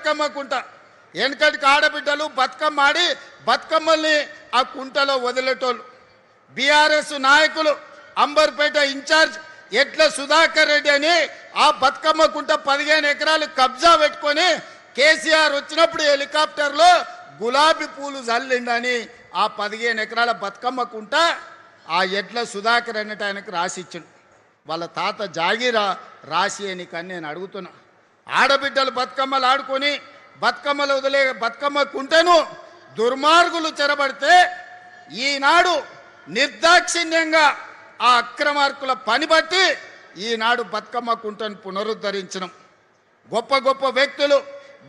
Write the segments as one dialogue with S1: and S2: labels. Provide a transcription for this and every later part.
S1: బతుకమ్మ కుంట. వెనకటికి ఆడబిడ్డలు బతుకమ్మ ఆడి బతుకమ్మల్ని ఆ కుంటలో వదిలేటోళ్ళు. బీఆర్ఎస్ నాయకులు అంబర్పేట ఇన్ఛార్జ్ ఎట్ల సుధాకర్ రెడ్డి అని ఆ బతుకమ్మ కుంట 15 ఎకరాలు కబ్జా పెట్టుకొని కేసీఆర్ వచ్చినప్పుడు హెలికాప్టర్లో గులాబీ పూలు జల్లిండని ఆ 15 ఎకరాల బతుకమ్మ కుంట ఆ ఎడ్ల సుధాకర్ అన్నట్టు ఆయనకు రాసిచ్చిండు. వాళ్ళ తాత జాగీరా రాసి అని కానీ నేను అడుగుతున్నా. ఆడబిడ్డలు బతుకమ్మలు ఆడుకొని బతుకమ్మలు వదిలే బతుకమ్మ కుంటను దుర్మార్గులు చెరబడితే ఈనాడు నిర్దాక్షిణ్యంగా ఆ అక్రమార్కుల పని బట్టి ఈనాడు బతుకమ్మ కుంటను పునరుద్ధరించడం. గొప్ప గొప్ప వ్యక్తులు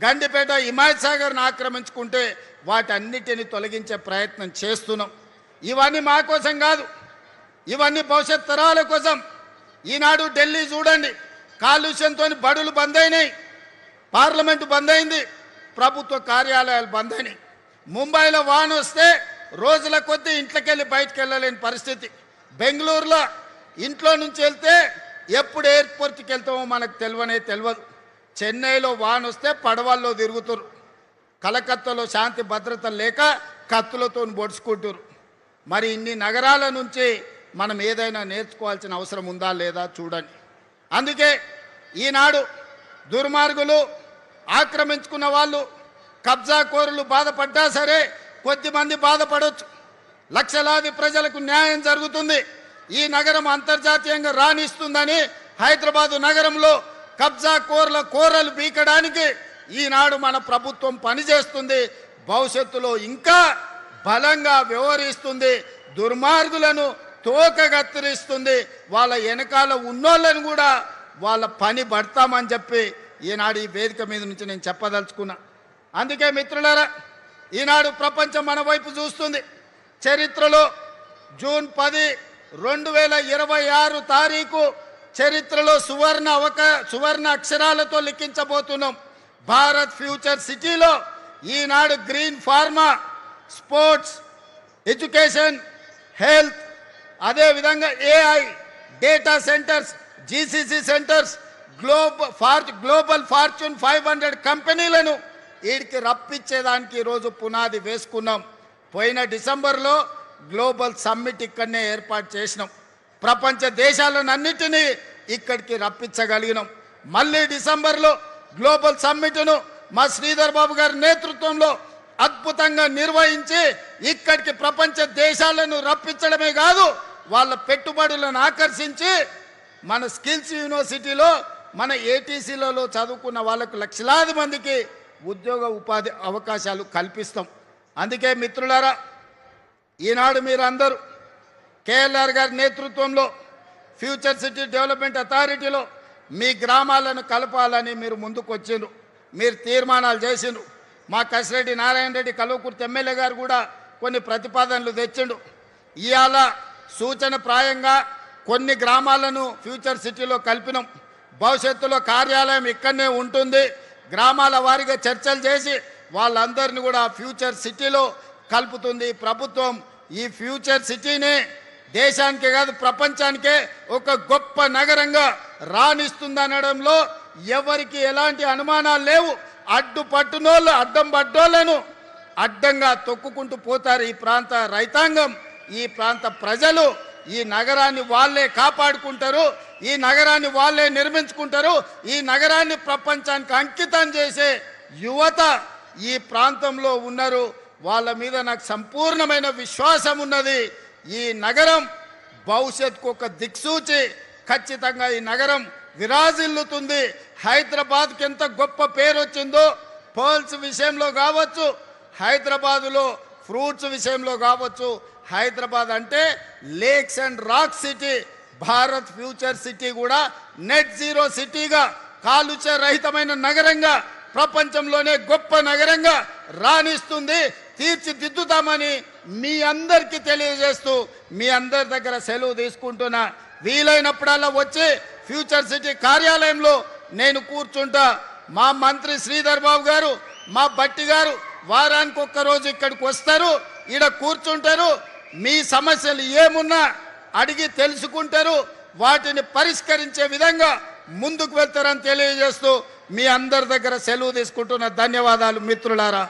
S1: గండిపేట హిమాయత్ సాగర్ను ఆక్రమించుకుంటే వాటన్నిటిని తొలగించే ప్రయత్నం చేస్తున్నాం. ఇవన్నీ మా కోసం కాదు, ఇవన్నీ భవిష్యత్ తరాల కోసం. ఈనాడు ఢిల్లీ చూడండి, కాలుష్యంతో బడులు బంద్ అయినాయి, పార్లమెంటు బంద్ అయింది, ప్రభుత్వ కార్యాలయాలు బంద్ అయినాయి. ముంబైలో వాన వస్తే రోజుల కొద్దీ ఇంట్లోకెళ్ళి బయటకు వెళ్ళలేని పరిస్థితి. బెంగళూరులో ఇంట్లో నుంచి వెళ్తే ఎప్పుడు ఎయిర్పోర్ట్కి వెళ్తామో మనకు తెలియదు. చెన్నైలో వాన వస్తే పడవల్లో తిరుగుతారు. కలకత్తాలో శాంతి భద్రత లేక కత్తులతో పొడుచుకుంటారు. మరి ఇన్ని నగరాల నుంచి మనం ఏదైనా నేర్చుకోవాల్సిన అవసరం ఉందా లేదా చూడండి. అందుకే ఈనాడు దుర్మార్గులు ఆక్రమించుకున్న వాళ్ళు కబ్జాకోరులు బాధపడ్డా సరే కొద్దిమంది బాధపడవచ్చు, లక్షలాది ప్రజలకు న్యాయం జరుగుతుంది. ఈ నగరం అంతర్జాతీయంగా రాణిస్తుందని హైదరాబాదు నగరంలో కబ్జాకోరుల కోరలు బీకడానికి ఈనాడు మన ప్రభుత్వం పనిచేస్తుంది. భవిష్యత్తులో ఇంకా బలంగా వ్యవహరిస్తుంది. దుర్మార్గులను తోకగత్తిరిస్తుంది. వాళ్ళ వెనకాల ఉన్నోళ్ళని కూడా వాళ్ళ పని పడతామని చెప్పి ఈనాడు ఈ వేదిక మీద నుంచి నేను చెప్పదలుచుకున్నా. అందుకే మిత్రులారా, ఈనాడు ప్రపంచం మన వైపు చూస్తుంది. చరిత్రలో జూన్ 10, 2026 తారీఖు చరిత్రలో సువర్ణ అక్షరాలతో లిఖించబోతున్నాం. భారత్ ఫ్యూచర్ సిటీలో ఈనాడు green pharma, sports, education, health, అదేవిధంగా AI, data centres, GCC centres, global fortune 500 కంపెనీలను వీడికి రప్పించేదానికి ఈరోజు పునాది వేసుకున్నాం. పోయిన డిసెంబర్లో గ్లోబల్ సమ్మిట్ ఇక్కడనే ఏర్పాటు చేసినాం. ప్రపంచ దేశాలన్నిటినీ ఇక్కడికి రప్పించగలిగినాం. మళ్ళీ డిసెంబర్లో గ్లోబల్ సమ్మిట్ను మా శ్రీధర్ బాబు గారి నేతృత్వంలో అద్భుతంగా నిర్వహించి ఇక్కడికి ప్రపంచ దేశాలను రప్పించడమే కాదు, వాళ్ళ పెట్టుబడులను ఆకర్షించి మన స్కిల్స్ యూనివర్సిటీలో మన ATCలలో చదువుకున్న వాళ్ళకు లక్షలాది మందికి ఉద్యోగ ఉపాధి అవకాశాలు కల్పిస్తాం. అందుకే మిత్రులారా, ఈనాడు మీరందరూ KLR గారి నేతృత్వంలో ఫ్యూచర్ సిటీ డెవలప్మెంట్ అథారిటీలో మీ గ్రామాలను కలపాలని మీరు ముందుకు వచ్చిండ్రు, మీరు తీర్మానాలు చేసిండ్రు. మా కసిరెడ్డి నారాయణ రెడ్డి కల్వకుర్తి ఎమ్మెల్యే గారు కూడా కొన్ని ప్రతిపాదనలు తెచ్చిండు. ఇవాళ సూచన ప్రాయంగా కొన్ని గ్రామాలను ఫ్యూచర్ సిటీలో కలిపినాం. భవిష్యత్తులో కార్యాలయం ఇక్కడనే ఉంటుంది. గ్రామాల వారీగా చర్చలు చేసి వాళ్ళందరినీ కూడా ఫ్యూచర్ సిటీలో కలుపుతుంది ప్రభుత్వం. ఈ ఫ్యూచర్ సిటీనే దేశానికే కాదు ప్రపంచానికే ఒక గొప్ప నగరంగా రాణిస్తుందనడంలో ఎవరికి ఎలాంటి అనుమానాలు లేవు. అడ్డుపట్టునోళ్ళు అడ్డం పడ్డోళ్లను అడ్డంగా తొక్కుకుంటూ పోతారు. ఈ ప్రాంత రైతాంగం, ఈ ప్రాంత ప్రజలు ఈ నగరాన్ని వాళ్ళే కాపాడుకుంటారు, ఈ నగరాన్ని వాళ్ళే నిర్మించుకుంటారు. ఈ నగరాన్ని ప్రపంచానికి అంకితం చేసే యువత ఈ ప్రాంతంలో ఉన్నారు. వాళ్ళ మీద నాకు సంపూర్ణమైన విశ్వాసం ఉన్నది. ఈ నగరం భవిష్యత్తుకు ఒక దిక్సూచి. ఖచ్చితంగా ఈ నగరం విరాజిల్లుతుంది. హైదరాబాద్కి ఎంత గొప్ప పేరు వచ్చిందో పర్ల్స్ విషయంలో కావచ్చు, హైదరాబాదులో ఫ్రూట్స్ విషయంలో కావచ్చు. హైదరాబాద్ అంటే lakes and rock city. Bharat future city కూడా నెట్ జీరో సిటీగా, కాలుష్య రహితమైన నగరంగా, ప్రపంచంలోనే గొప్ప నగరంగా రాణిస్తుంది. తీర్చిదిద్దుతామని మీ అందరికీ తెలియజేస్తూ మీ అందరి దగ్గర సెలవు తీసుకుంటున్నా. వీలైనప్పుడల్లా వచ్చి ఫ్యూచర్ సిటీ కార్యాలయంలో నేను కూర్చుంటా. మా మంత్రి శ్రీధర్ బాబు గారు, మా బట్టి గారు వారానికి ఒక్కరోజు ఇక్కడికి వస్తారు, ఈడ కూర్చుంటారు. మీ సమస్యలు ఏమున్నా అడిగి తెలుసుకుంటారు, వాటిని పరిష్కరించే విధంగా ముందుకు వెళ్తారని తెలియజేస్తూ మీ అందరి దగ్గర సెలవు తీసుకుంటున్న ధన్యవాదాలు మిత్రులారా.